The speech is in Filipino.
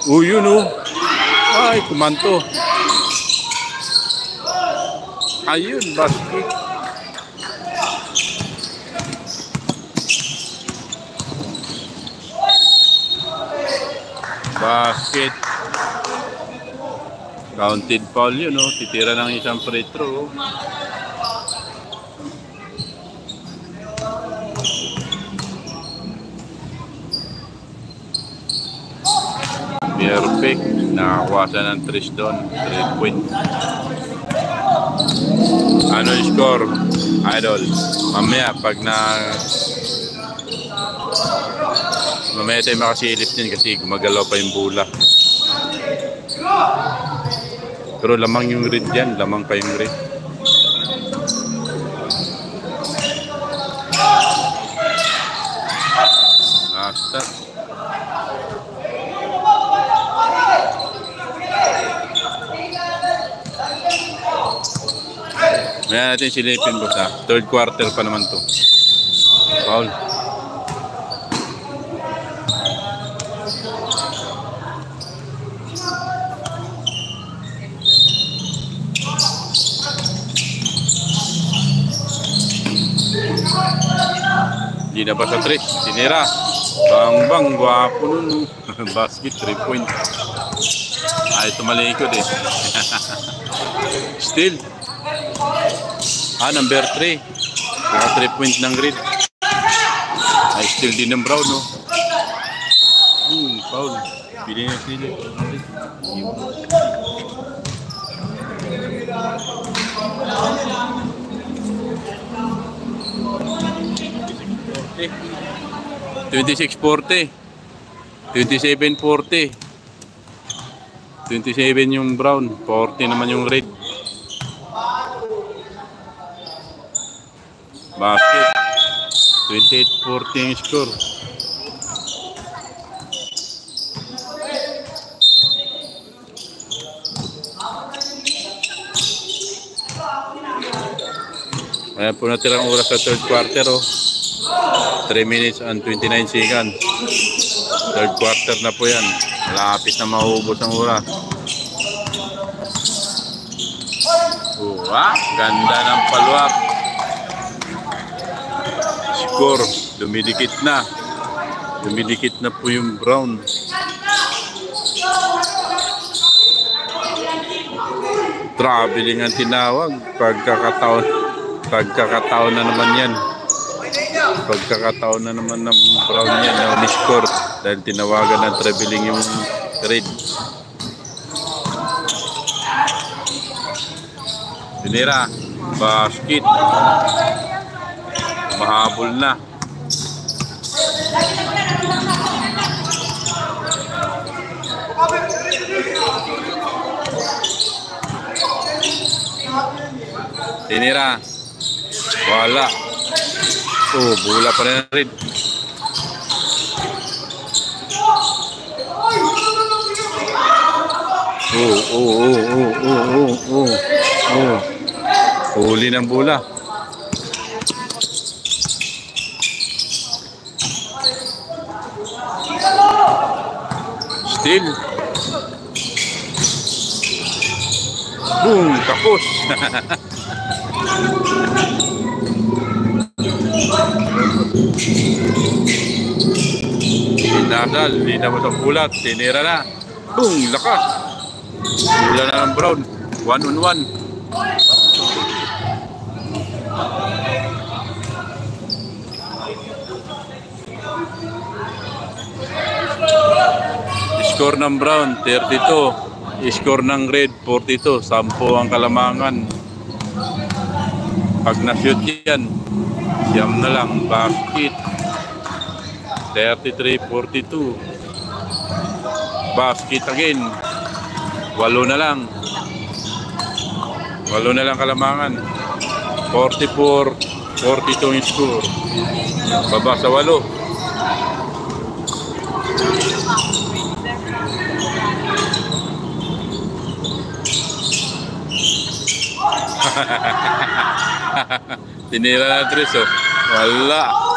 Yun oh. Ay, kumanto. Ayun, basket. Basket. Counted foul yun, no? Titira ng isang free throw. Perfect. Nakakuha siya ng 3 doon. 3 point. Ano yung score, idol? Mamaya, pag mamaya tayo makasilip din kasi gumagalaw pa yung bola. Pero lamang yung red dyan. Lamang pa yung red. Last. Ngayon natin silipin boss ha. Third quarter pa naman to. Foul. Hindi na ba sa 3? Sinira. Bang, guwapo nun. Basket, 3 point. Ay, tumalikod eh. Still. Number 3. Naka 3 point ng grid. Ay, still din ng Brown, no? Foul. Pili na sila. Eh, 26-40. 27-40. 27 yung Brown. 40 naman yung red. Basket. 28-40 yung score. Ayan po natirang oras sa third quarter. 3 minutes and 29 seconds. Third quarter na po yan. Malapit na maubos ang oras. Ganda ng paluwak. Score, dumidikit na. Dumidikit na po yung Brown. Traveling ang tinawag. Pagkakataon na naman yan. Pagkakataon na naman ng Brown yan na uniscore dahil tinawagan ng traveling yung red. Pinira, basket. Mahabol na. Tinira. Wala. Bola pa rin. Huli ng bola. Still. Boom, tapos. Nadal, hindi na mo sa bulat, tinira na. Boom, lakas. Bola na ng Brown. 1-on-1. Score ng Brown, 32. Score ng Red, 42. 10 ang kalamangan. Pag na-shoot yan, siyam na lang. Basket. 33-42. Basket again. 8 na lang. 8 na lang kalamangan. 44-42 yung score. Baba sa 8. Tinira na 3 oh. Wala.